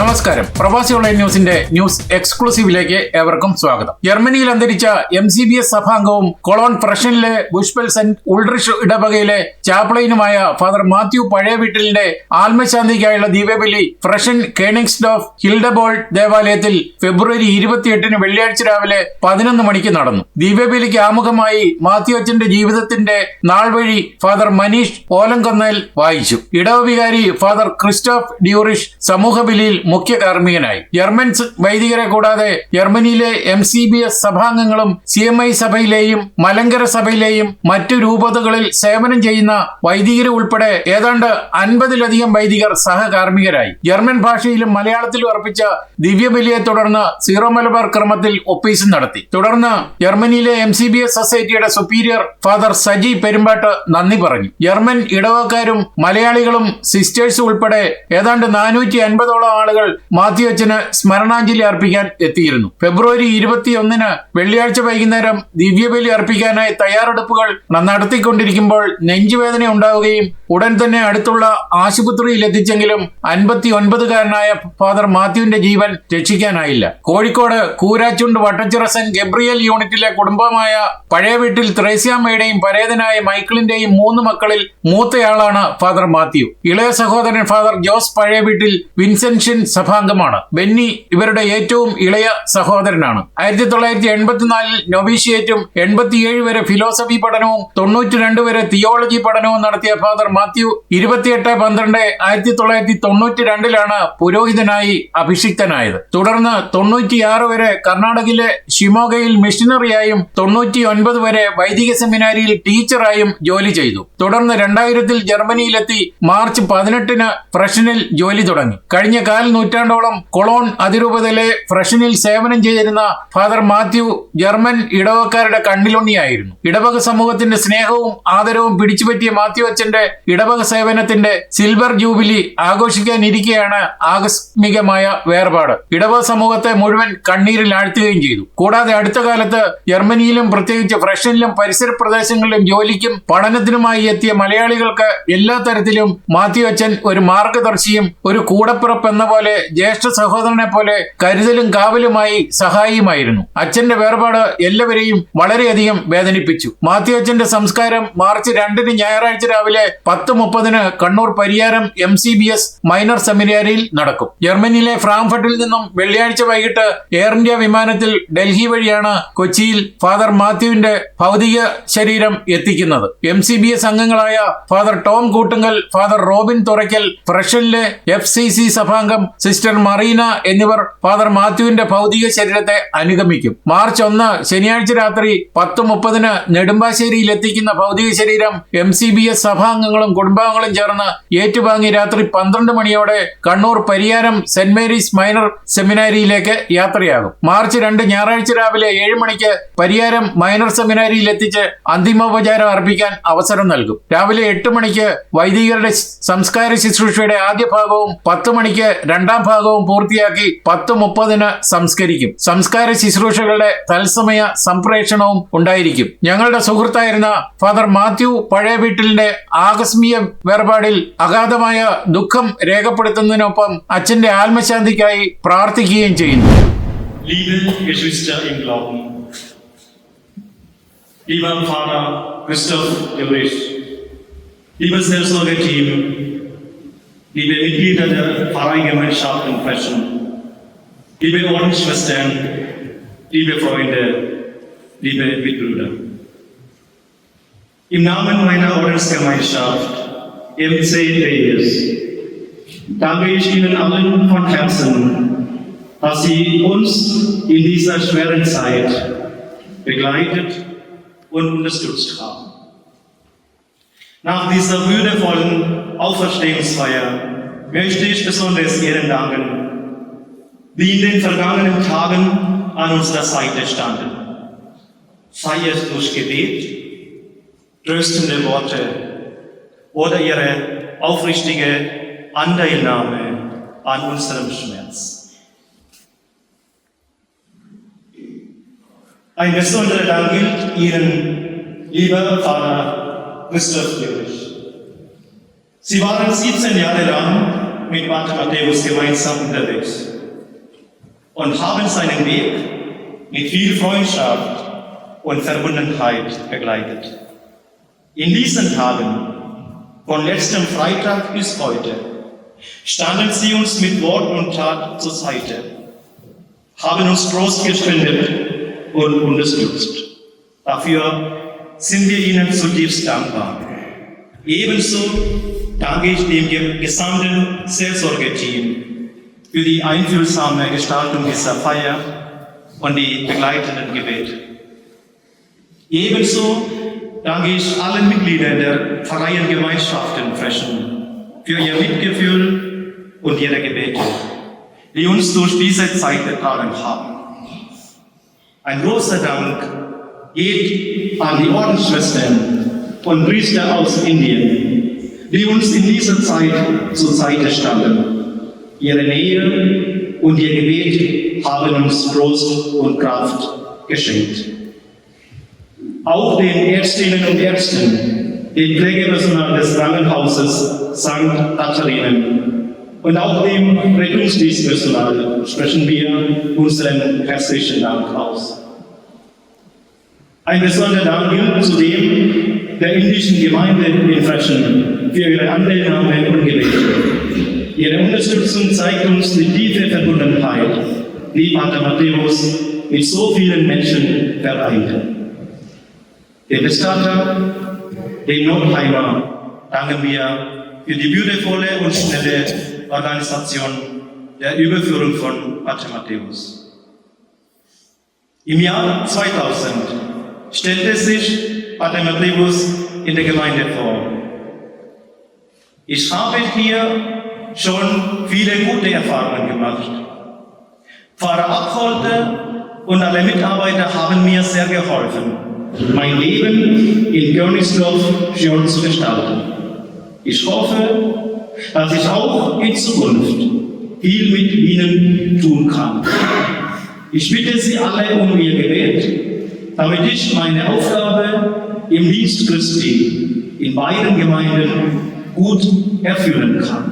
നമസ്കാരം. പ്രവാസി ഓൺലൈൻ ന്യൂസിന്റെ ന്യൂസ് എക്സ്ക്ലൂസീവിലേക്ക് ഏവർക്കും സ്വാഗതം. ജർമ്മനിയിൽ അന്തരിച്ച MCBS സഭാംഗവും കൊളോൺ ഫ്രഷനിലെ ബുഷ്പെൽ സെന്റ് ഉൾഡ്രിഷ് ഇടവകയിലെ ചാപ്ലൈനുമായ ഫാദർ മാത്യു പഴയ വീട്ടിലിന്റെ ആത്മശാന്തിക്കായുള്ള ദിവ്യബലി ഫ്രഷൻ കേണിങ്സ്ഡോഫ് ഹിൽഡബോൾഡ് ദേവാലയത്തിൽ ഫെബ്രുവരി 28 വെള്ളിയാഴ്ച രാവിലെ 11 മണിക്ക് നടന്നു. ദിവ്യബലിക്ക് ആമുഖമായി മാത്യു അച്ഛന്റെ ജീവിതത്തിന്റെ നാൾവഴി ഫാദർ മനീഷ് ഓലംകൊന്നേൽ വായിച്ചു. ഇടവ വികാരി ഫാദർ ക്രിസ്റ്റോഫ് ഡ്യൂറിഷ് സമൂഹബലിയിൽ മുഖ്യ കാർമ്മികനായി. ജർമ്മൻ വൈദികരെ കൂടാതെ ജർമ്മനിയിലെ MCBS സഭാംഗങ്ങളും CMI സഭയിലെയും മലങ്കര സഭയിലെയും മറ്റു രൂപതകളിൽ സേവനം ചെയ്യുന്ന വൈദികരെ ഉൾപ്പെടെ ഏതാണ്ട് 50-ലധികം വൈദികർ സഹകാർമ്മികരായി. ജർമ്മൻ ഭാഷയിലും മലയാളത്തിലും അർപ്പിച്ച ദിവ്യബലിയെ തുടർന്ന് സീറോ മലബാർ ക്രമത്തിൽ ഒപ്പീസും നടത്തി. തുടർന്ന് ജർമ്മനിയിലെ MCBS സൊസൈറ്റിയുടെ സുപ്പീരിയർ ഫാദർ സജി പെരുമ്പാട്ട് നന്ദി പറഞ്ഞു. ജർമ്മൻ ഇടവക്കാരും മലയാളികളും സിസ്റ്റേഴ്സും ഉൾപ്പെടെ ഏതാണ്ട് 450ഓളം ആളുകൾ മാത്യു അച്ഛന് സ്മരണാഞ്ജലി അർപ്പിക്കാൻ എത്തിയിരുന്നു. ഫെബ്രുവരി 21 വെള്ളിയാഴ്ച വൈകുന്നേരം ദിവ്യബലി അർപ്പിക്കാനായി തയ്യാറെടുപ്പുകൾ നടത്തിക്കൊണ്ടിരിക്കുമ്പോൾ നെഞ്ചുവേദന ഉണ്ടാവുകയും ഉടൻ തന്നെ അടുത്തുള്ള ആശുപത്രിയിൽ എത്തിച്ചെങ്കിലും 59കാരനായ ഫാദർ മാത്യുവിന്റെ ജീവൻ രക്ഷിക്കാനായില്ല. കോഴിക്കോട് കൂരാച്ചുണ്ട് വട്ടച്ചിറ സെന്റ് ഗബ്രിയേൽ യൂണിറ്റിലെ കുടുംബമായ പഴയ വീട്ടിൽ ത്രേസ്യാമ്മയുടെയും പരേതനായ മൈക്കിളിന്റെയും 3 മക്കളിൽ മൂത്തയാളാണ് ഫാദർ മാത്യു. ഇളയ സഹോദരൻ ഫാദർ ജോസ് പഴയ വീട്ടിൽ വിൻസെൻഷ്യൻ സഭാംഗമാണ്. ബെന്നി ഇവരുടെ ഏറ്റവും ഇളയ സഹോദരനാണ്. 1984 നൊവീഷിയേറ്റും 87 വരെ ഫിലോസഫി പഠനവും 92 വരെ തിയോളജി പഠനവും നടത്തിയ ഫാദർ മാത്യു 28/12/1992 പുരോഹിതനായി അഭിഷിക്തനായത്. തുടർന്ന് 96 വരെ കർണാടകയിലെ ഷിമോഗയിൽ മിഷണറിയായും 99 വരെ വൈദിക സെമിനാരിയിൽ ടീച്ചറായും ജോലി ചെയ്തു. തുടർന്ന് 2000 ജർമ്മനിയിലെത്തി മാർച്ച് 18 ഫ്രഷനിൽ ജോലി തുടങ്ങി. കഴിഞ്ഞ നൂറ്റാണ്ടോളം കൊളോൺ അതിരൂപതയിലെ ഫ്രഷനിൽ സേവനം ചെയ്തിരുന്ന ഫാദർ മാത്യു ജർമ്മൻ ഇടവക്കാരുടെ കണ്ണിലുണ്ണിയായിരുന്നു. ഇടവക സമൂഹത്തിന്റെ സ്നേഹവും ആദരവും പിടിച്ചുപറ്റിയ മാത്യു അച്ഛന്റെ ഇടവക സേവനത്തിന്റെ സിൽവർ ജൂബിലി ആഘോഷിക്കാനിരിക്കെയാണ് ആകസ്മികമായ വേർപാട് ഇടവക സമൂഹത്തെ മുഴുവൻ കണ്ണീരിൽ ആഴ്ത്തുകയും ചെയ്തു. കൂടാതെ അടുത്ത കാലത്ത് ജർമ്മനിയിലും പ്രത്യേകിച്ച് ഫ്രഷനിലും പരിസര പ്രദേശങ്ങളിലും ജോലിക്കും പഠനത്തിനുമായി എത്തിയ മലയാളികൾക്ക് എല്ലാ തരത്തിലും മാത്യു അച്ഛൻ ഒരു മാർഗദർശിയും ഒരു കൂടപ്പിറപ്പ് എന്ന പോലെ ജ്യേഷ്ഠ സഹോദരനെ പോലെ കരുതലും കാവലുമായി സഹായിയുമായിരുന്നു. അച്ഛന്റെ വേർപാട് എല്ലാവരെയും വളരെയധികം വേദനിപ്പിച്ചു. മാത്യു അച്ഛന്റെ സംസ്കാരം മാർച്ച് 2 ഞായറാഴ്ച രാവിലെ 10:30 കണ്ണൂർ പരിയാരം MCBS മൈനർ സെമിനാരിയിൽ നടക്കും. ജർമ്മനിയിലെ ഫ്രാങ്ക്ഫർട്ടിൽ നിന്നും വെള്ളിയാഴ്ച വൈകിട്ട് എയർ ഇന്ത്യ വിമാനത്തിൽ ഡൽഹി വഴിയാണ് കൊച്ചിയിൽ ഫാദർ മാത്യുവിന്റെ ഭൗതിക ശരീരം എത്തിക്കുന്നത്. MCBS അംഗങ്ങളായ father Tom Koottunkal, father Robin തുറയ്ക്കൽ, ഫ്രഷനിലെ FCC സഭാംഗം sister Marina എന്നിവർ ഫാദർ മാത്യുവിന്റെ ഭൗതിക ശരീരത്തെ അനുഗമിക്കും. മാർച്ച് 1 ശനിയാഴ്ച രാത്രി 10:30 നെടുമ്പാശ്ശേരിയിൽ എത്തിക്കുന്ന ഭൗതിക ശരീരം MCBS സഭാംഗങ്ങളും കുടുംബാംഗങ്ങളും ചേർന്ന് ഏറ്റുവാങ്ങി രാത്രി 12 മണിയോടെ Kannur Pariyaram saint Mary's minor സെമിനാരിയിലേക്ക് യാത്രയാകും. മാർച്ച് 2 ഞായറാഴ്ച രാവിലെ 7 മണിക്ക് പരിയാരം മൈനർ സെമിനാരിയിൽ എത്തിച്ച് അന്തിമോപചാരം അർപ്പിക്കാൻ അവസരം നൽകും. രാവിലെ 8 മണിക്ക് വൈദികരുടെ സംസ്കാര ശുശ്രൂഷയുടെ ആദ്യ ഭാഗവും 10 മണിക്ക് രണ്ടാം ഭാഗവും പൂർത്തിയാക്കി 10:30 സംസ്കരിക്കും. സംസ്കാര ശുശ്രൂഷകളുടെ തത്സമയ സംപ്രേഷണവും ഉണ്ടായിരിക്കും. ഞങ്ങളുടെ സുഹൃത്തായിരുന്ന ഫാദർ മാത്യു പഴയ വീട്ടിലിന്റെ ആകസ്മിക വേർപാടിൽ അഗാധമായ ദുഃഖം രേഖപ്പെടുത്തുന്നതിനൊപ്പം അച്ഛന്റെ ആത്മശാന്തിക്കായി പ്രാർത്ഥിക്കുകയും ചെയ്യുന്നു. Liebe Geschwister im Glauben, lieber Vater Christoph Dürrich, liebes Seelsorge-Team, liebe Mitglieder der Pfarreigemeinschaft in Frechen, liebe Ordensschwestern, liebe Freunde, liebe Mitbrüder. Im Namen meiner Ordensgemeinschaft MCBS danke ich Ihnen allen von Herzen, dass Sie uns in dieser schweren Zeit begleitet und unterstützt haben. Nach dieser würdevollen Auferstehungsfeier möchte ich besonders Ihnen danken, die in den vergangenen Tagen an unserer Seite standen. Sei es durch Gebet, tröstende Worte oder Ihre aufrichtige Anteilnahme an unserem Schmerz. Ein besonderer Dank gilt Ihnen, lieber Vater Christoph Dürrich. Sie waren 17 Jahre lang mit Pater Matthäus gemeinsam unterwegs und haben seinen Weg mit viel Freundschaft und Verbundenheit begleitet. In diesen Tagen, von letztem Freitag bis heute, standen sie uns mit Wort und Tat zur Seite, haben uns Trost gespendet und unterstützt. Dafür sind wir ihnen zutiefst dankbar. Ebenso danke ich dem gesamten Seelsorgeteam für die einfühlsame Gestaltung dieser Feier und die begleitenden Gebete. Ebenso danke ich allen Mitgliedern der freien Gemeinschaften Frechen für ihr Mitgefühl und ihre Gebete, die uns durch diese Zeit getragen haben. Ein großer Dank geht an die Ordensschwestern und Priester aus Indien, die uns in dieser Zeit zur Seite standen. Ihre Nähe und ihr Gebet haben uns Trost und Kraft geschenkt. Auch den Ärztinnen und Ärzten, dem Pflegepersonal des Krankenhauses St. Katharinen und auch dem Rettungsdienstpersonal sprechen wir unseren herzlichen Dank aus. Ein besonderer Dank gilt zudem der indischen Gemeinde in Frechen für ihre Anteilnahme und Gebete. Ihre Unterstützung zeigt uns die tiefe Verbundenheit, die Pater Matthäus mit so vielen Menschen vereinte. Dem Bestatter, dem Notheimer, danken wir für die würdevolle und schnelle Organisation der Überführung von Pater Matthäus. Im Jahr 2000 stellte sich Pater Matthäus in der Gemeinde vor. Ich habe hier schon viele gute Erfahrungen gemacht. Pfarrer Abholte und alle Mitarbeiter haben mir sehr geholfen, mein Leben in Königsdorf schön zu gestalten. Ich hoffe, dass ich auch in Zukunft viel mit Ihnen tun kann. Ich bitte Sie alle um Ihr Gebet, damit ich meine Aufgabe im Dienst Christi in beiden Gemeinden gut erfüllen kann.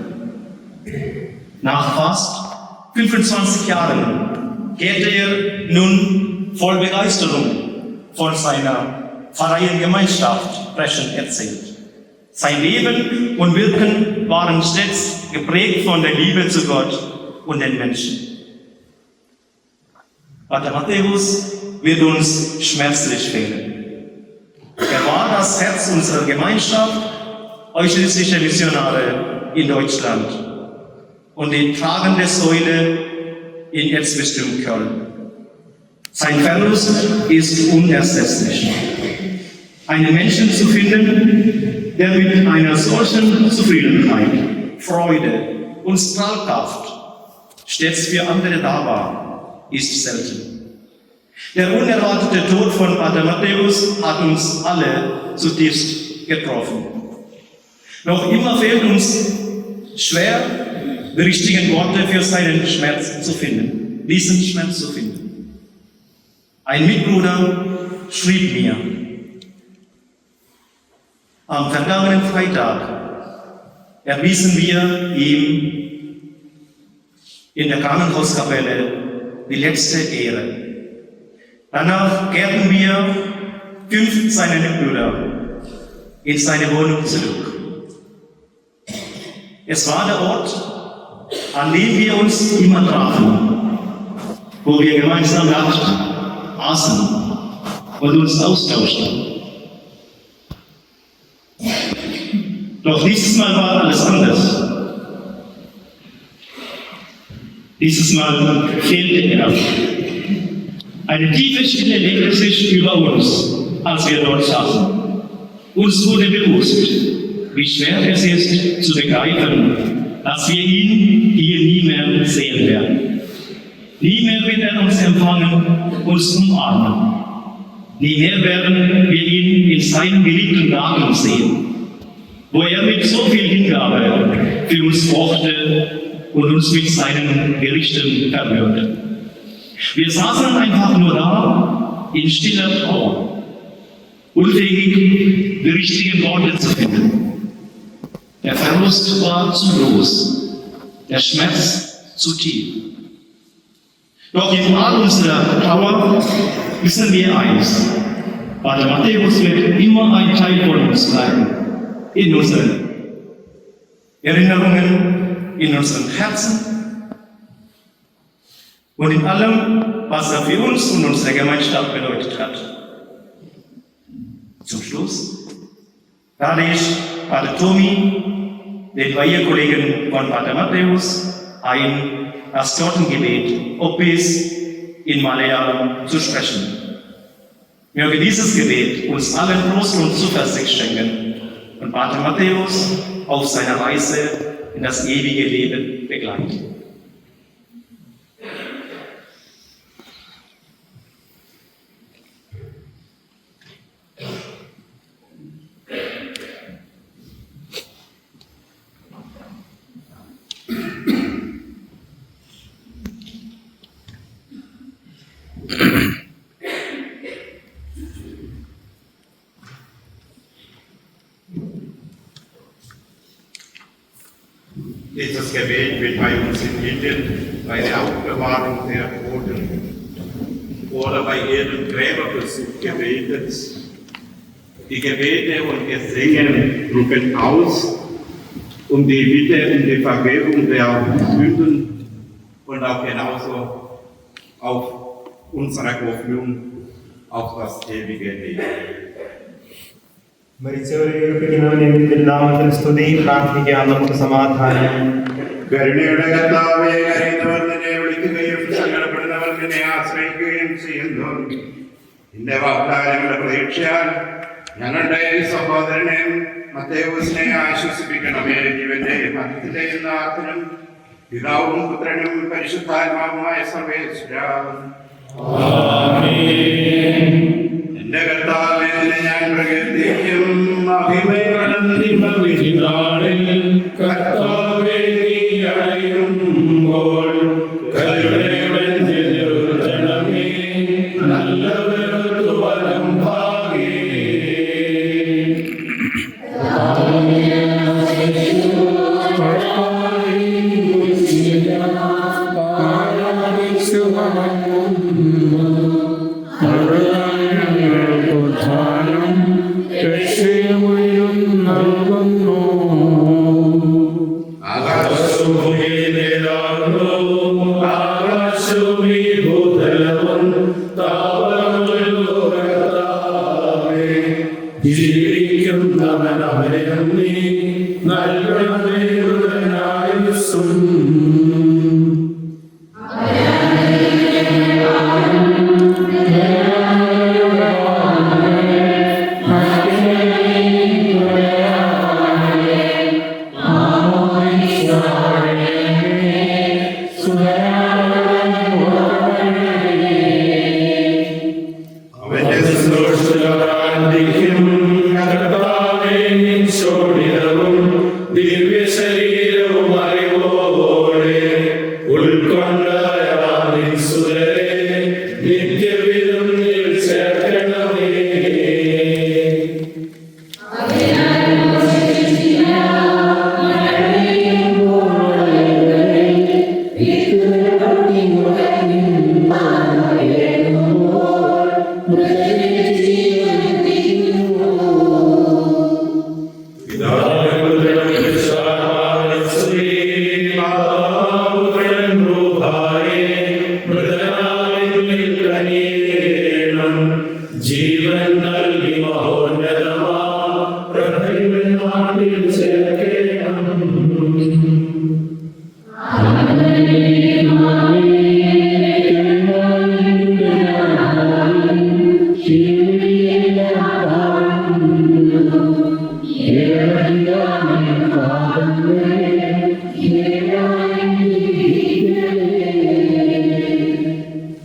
Nach fast 25 Jahren kehrte er nun voll Begeisterung von seiner freien Gemeinschaft Frechen erzählt. Sein Leben und Wirken waren stets geprägt von der Liebe zu Gott und den Menschen. Pater Matthäus wird uns schmerzlich fehlen. Er war das Herz unserer Gemeinschaft, eucharistische Missionare in Deutschland und die tragende Säule in Erzbistum Köln. Sein Verlust ist unersetzlich. Einen Menschen zu finden, der mit einer solchen Zufriedenheit, Freude und Strahlkraft stets für andere da war, ist selten. Der unerwartete Tod von Pater Matthäus hat uns alle zutiefst getroffen. Noch immer fehlt uns schwer, die richtigen Worte für seinen Schmerz zu finden, diesen Schmerz zu finden. Ein Mitbruder schrieb mir, am vergangenen Freitag erwiesen wir ihm in der Krankenhauskapelle die letzte Ehre. Danach kehrten wir 5 seiner Mitbrüder in seine Wohnung zurück. Es war der Ort, an dem wir uns immer trafen, wo wir gemeinsam lachten, aßen und uns austauschten. Doch dieses Mal war alles anders. Dieses Mal fehlte er. Eine tiefe Stille legte sich über uns, als wir dort saßen. Uns wurde bewusst, wie schwer es ist zu begreifen, dass wir ihn hier nie mehr sehen werden. Nie mehr wird er uns empfangen, uns umarmen. Nie mehr werden wir ihn in seinem geliebten Garten sehen, wo er mit so viel Hingabe für uns kochte und uns mit seinen Gerichten verwöhnte. Wir saßen einfach nur da, in stiller Trauer, unfähig, die richtigen Worte zu finden. Der Verlust war zu groß. der Schmerz zu tief. Doch in all unserer Trauer wissen wir eins: Pater Matthäus wird immer ein Teil von uns bleiben, in unseren Erinnerungen, in unseren Herzen und in allem, was er für uns und unsere Gemeinschaft bedeutet hat. Zum Schluss lade ich Pater Tomi, den Weihekollegen von Pater Matthäus, ein, das Totengebet Opis in Malayalam zu sprechen. Möge dieses Gebet uns allen Trost und Zuversicht schenken und Pater Matthäus auf seiner Reise in das ewige Leben begleiten. Dieses Gebet wird bei uns in Indien bei der Aufbewahrung der Toten oder bei jedem Gräberbesuch gebetet. Die Gebete und Gesänge drücken aus um die Bitte um die Vergebung der Sünden und auch genauso auf unsere Hoffnung auf das ewige Leben. മരിച്ചവരെ ഉയർപ്പിക്കുന്നവനെ നാമത്തിൽ സ്തുതി പ്രാർത്ഥിക്കാം. നമുക്ക് സമാധാനം. കരുണയുടെ കർത്താവേ, കരയുന്നവർ നിന്നെ വിളിക്കുകയും സങ്കടപ്പെടുന്നവർ നിന്നെ ആശ്രയിക്കുകയും ചെയ്യുന്നു. നിന്റെ വാഗ്ദാനങ്ങളുടെ പ്രതീക്ഷയാൽ ഞങ്ങളുടെ സഹോദരനെ മത്തേവൂസിനെ ആശ്വസിപ്പിക്കണമേ. ജീവന്റെ മരണത്തിന്റെയും നാഥനും പിതാവും പുത്രനും പരിശുദ്ധാത്മാവുമായ സർവേശ്വരാ. എന്റെ കർത്താവേ, നിന്നെ ഞാൻ പ്രകീർത്തിക്കും. കർത്താവേ, നീ അറിയുമ്പോൾ കരുണയുടെ നിരുത്തണമേ, നല്ലവർക്ക് വരം ഭാഗേ.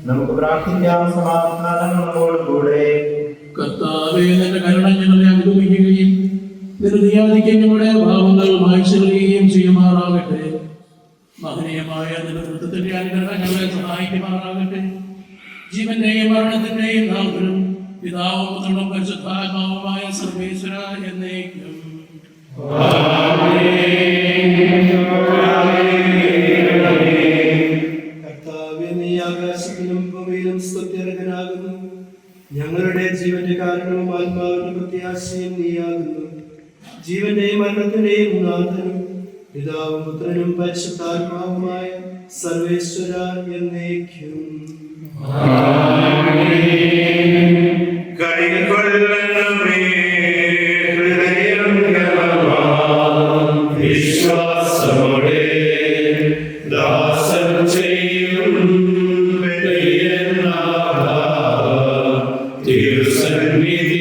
നമുക്ക് പ്രാർത്ഥിക്കാം. സമാധാനം നമ്മോടുകൂടെ. കർത്താവേ, നിന്റെ കരുണ ഞങ്ങളെ അനുഗമിക്കുകയും നിരധിയാദിക്ക് ഞങ്ങളുടെ ഭാവങ്ങൾ മായ്ച്ചുകളയുകയും ചെയ്യുമാറാകട്ടെ. മഹനീയമായ നിന്റെ വൃത്തത്തിന്റെ അനുഗ്രഹം ഞങ്ങളെ സഹായിക്കുമാറാകട്ടെ. ജീവന്റെയും മരണത്തിന്റെയും നാഥനും പിതാവും പുത്രനും പരിശുദ്ധാത്മാവുമായ സർവേശ്വര എന്നേക്കും. ഞങ്ങളുടെ ജീവന്റെ കാരണവും ആത്മാവിന്റെ പ്രത്യാശയും നീയാകുന്നു. ജീവന്റെയും മരണത്തിന്റെയും നാഥനും പിതാവും പുത്രനും പരിശുദ്ധാത്മാവുമായ സർവേശ്വര എന്നേക്കും. കൈകൊള്ളണമേ ഹൃദയം ഗമവാൻ വിശ്വാസമോടെ ദാസൻ ചെയ്യും ബലിയെന്നാഥ തിരുസന്നിധിയിൽ.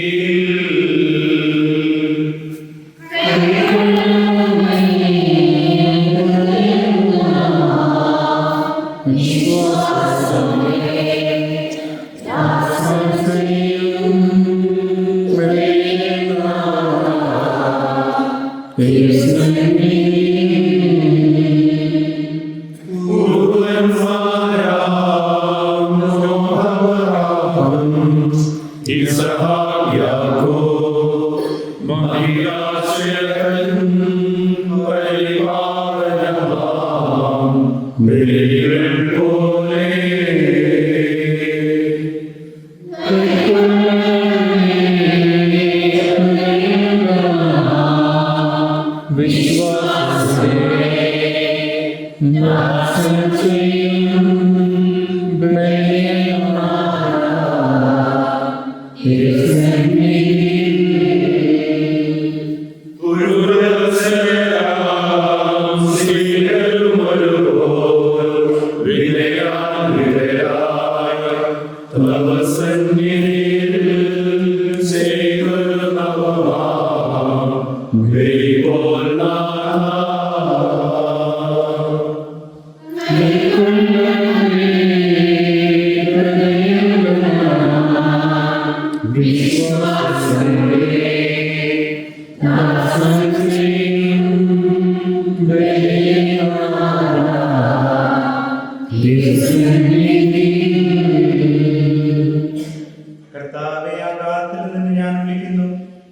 കർത്താവേ, ആകാശത്തിൽ നിന്ന് ഞാൻ വിളിക്കുന്നു.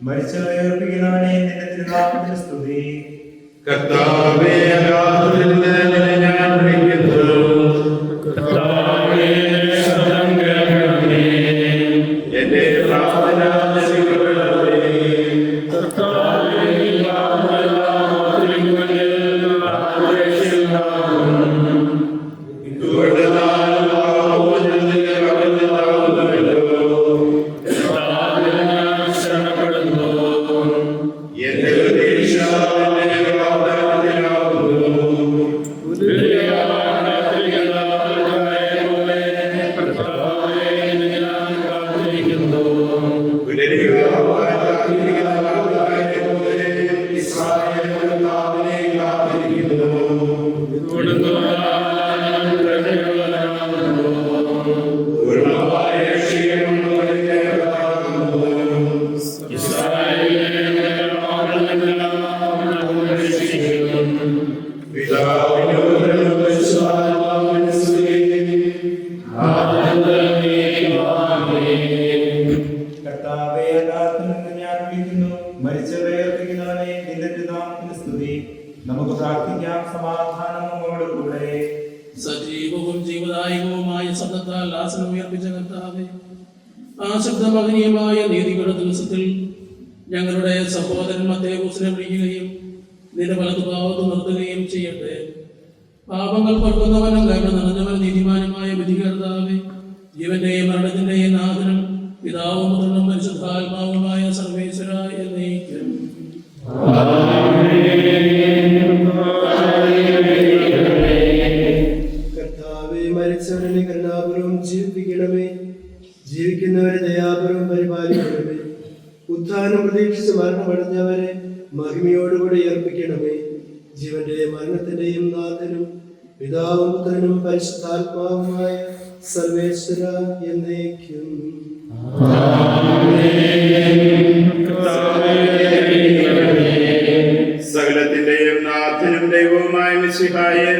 മരിച്ചവരെ ഉയർപ്പിക്കുന്നവനെ നിന്റെ തിരുനാമത്തിന് സ്തുതി. കർത്താവേ, അഗാധത്തിൽ നിന്ന് ഞാൻ വിളിക്കുന്നു. കർത്താവേ, ശബ്ദം കേൾക്കണമേ. എന്റെ പ്രാർത്ഥന സ്വീകരിക്കണമേ. കർത്താവേ, മരിച്ചവരെ ഉയർപ്പിക്കുന്നവനെ നിന്റെ തിരുനാമത്തിന് സ്തുതി. നമുക്ക് പ്രാർത്ഥിക്കാം. സമാധാനം നമ്മോട് കൂടെ. സജീവവും ജീവദായകവുമായ ശബ്ദത്താൽ ആസനം ഉയർപ്പിച്ച കർത്താവേ, ആ ശബ്ദമഹനീയമായ നീതിയുടെ ദിവസത്തിൽ ഞങ്ങളുടെ സഹോദരൻ മത്തേവൂസിനെ വിളിക്കുകയും നിന്റെ വലതുഭാവത്ത് നിർത്തുകയും ചെയ്യട്ടെ. പാപങ്ങൾ പൊറുക്കുന്നവനും കരുണ നിറഞ്ഞവൻ നീതിമാനുമായ വിധികർത്താവേ, ജീവന്റെയും മരണത്തിന്റെയും നാഥനും പിതാവും പുത്രനും പരിശുദ്ധാത്മാവുമായ സർവേശ്വര എന്നേക്കും. കർത്താവേ, മരിച്ചവരെ കരുണാപൂർവം ജീവിപ്പിക്കണമേ. ജീവിക്കുന്നവരെ ദയാപൂർവം പരിപാലിക്കണമേ. ഉത്ഥാനം പ്രതീക്ഷിച്ച് മരണമടഞ്ഞവരെ മഹിമയോടുകൂടി ഏർപ്പിക്കണമേ. ജീവന്റെയും മരണത്തിന്റെയും നാഥനും പിതാവും പുത്രനും പരിശുദ്ധാത്മാവുമായ സർവേശ്വര എന്നേക്കും. സകലത്തിന്റെയും നാഥനും ദൈവവുമായ മിശിഹായേ,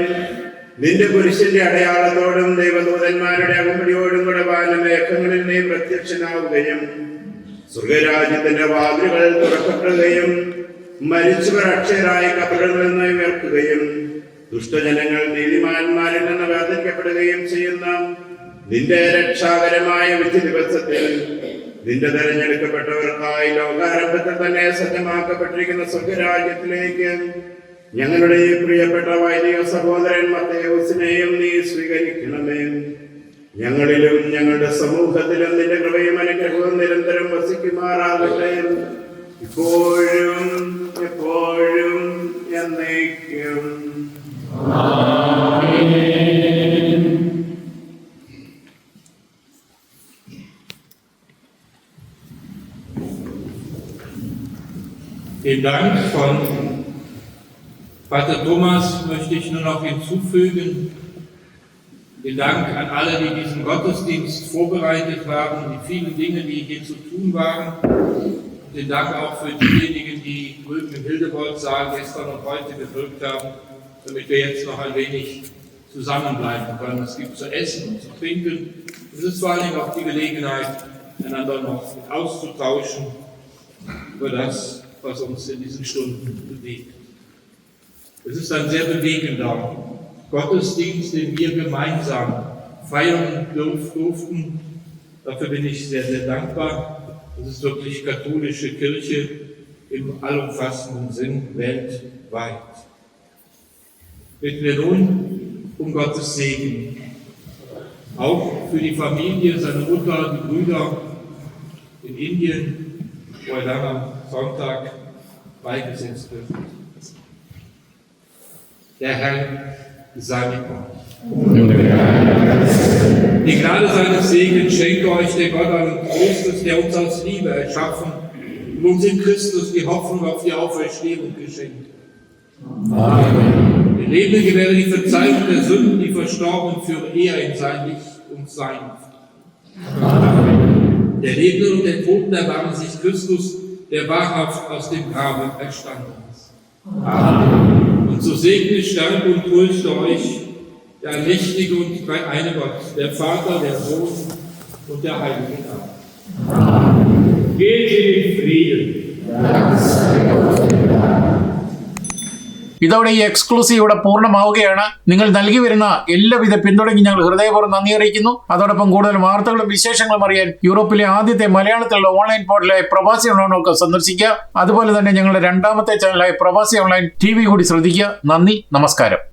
നിന്റെ പുരുഷന്റെ അടയാളത്തോടും ദൈവദൂതന്മാരുടെ അകമ്പടിയോടും കൂടെ വാനമേഘങ്ങളിൽ നീ പ്രത്യക്ഷനാവുകയും സ്വർഗരാജ്യത്തിന്റെ വാതിലുകൾ തുറക്കപ്പെടുകയും മരിച്ചവർ അക്ഷയരായി കബറുകളിൽ നിന്ന് ഉയർക്കുകയും ദുഷ്ടജനങ്ങൾ നീതിമാന്മാരിൽ നിന്ന് വേർതിരിക്കപ്പെടുകയും ചെയ്യുന്ന നിന്റെ രക്ഷാകരമായ വിധി ദിവസത്തിൽ നിന്റെ തെരഞ്ഞെടുക്കപ്പെട്ടവർക്കായി ലോകാരംഭത്തിൽ തന്നെ സജ്ജമാക്കപ്പെട്ടിരിക്കുന്ന സ്വർഗരാജ്യത്തിലേക്ക് ഞങ്ങളുടെ പ്രിയപ്പെട്ട വൈദിക സഹോദരൻ മത്തേയൂസിനെയും നീ സ്വീകരിക്കണമേ. ഞങ്ങളിലും ഞങ്ങളുടെ സമൂഹത്തിലും നിന്റെ കൃപയും അനുഗ്രഹവും നിരന്തരം വസിക്കുമാറാകട്ടെ, ഇപ്പോഴും എപ്പോഴും എന്നേക്കും. Den Dank von Pater Thomas möchte ich nur noch hinzufügen. Den Dank an alle, die diesen Gottesdienst vorbereitet haben, die vielen Dinge, die hier zu tun waren. Und den Dank auch für diejenigen, die drüben im Hildebrandsaal gestern und heute gewirkt haben, damit wir jetzt noch ein wenig zusammenbleiben können. Es gibt zu essen und zu trinken. Es ist vor allen Dingen auch die Gelegenheit, einander noch auszutauschen über das, was uns in diesen Stunden bewegt. Es ist ein sehr bewegender Gottesdienst, den wir gemeinsam feiern durften. Dafür bin ich sehr, sehr dankbar. Es ist wirklich katholische Kirche im allumfassenden Sinn weltweit. Bitten wir nun um Gottes Segen, auch für die Familie, seine Mutter, die Brüder in Indien, wo er dann am Sonntag beigesetzt wird. Der Herr sei mit euch. Die Gnade seines Segens schenke euch der Gott allen Trostes, der uns aus Liebe erschaffen und uns in Christus die Hoffnung auf die Auferstehung geschenkt. Amen. Den Lebenden gewähre die Verzeihung der Sünden, die Verstorbenen führe er in sein Licht und sein. Amen. Der Lebenden und der Toten erbarme sich Christus, der wahrhaft aus dem Grabe erstanden ist. Amen. Und so segne, stärke und tröste euch der allmächtige und eine Gott, der Vater, der Sohn und der Heilige Geist. Amen. Geht in Frieden. ഇതോടെ ഈ exclusive ഇവിടെ പൂർണ്ണമാവുകയാണ്. നിങ്ങൾ നൽകി വരുന്ന എല്ലാവിധ പിന്തുണയ്ക്കും ഞങ്ങൾ ഹൃദയപൂർവ്വം നന്ദി അറിയിക്കുന്നു. അതോടൊപ്പം കൂടുതൽ വാർത്തകളും വിശേഷങ്ങളും അറിയാൻ യൂറോപ്പിലെ ആദ്യത്തെ മലയാളത്തിലുള്ള ഓൺലൈൻ പോർട്ടലായ പ്രവാസി ഓൺലൈനൊക്കെ സന്ദർശിക്കുക. അതുപോലെ തന്നെ ഞങ്ങളുടെ രണ്ടാമത്തെ ചാനലായ പ്രവാസി ഓൺലൈൻ TV കൂടി ശ്രദ്ധിക്കുക. നന്ദി, നമസ്കാരം.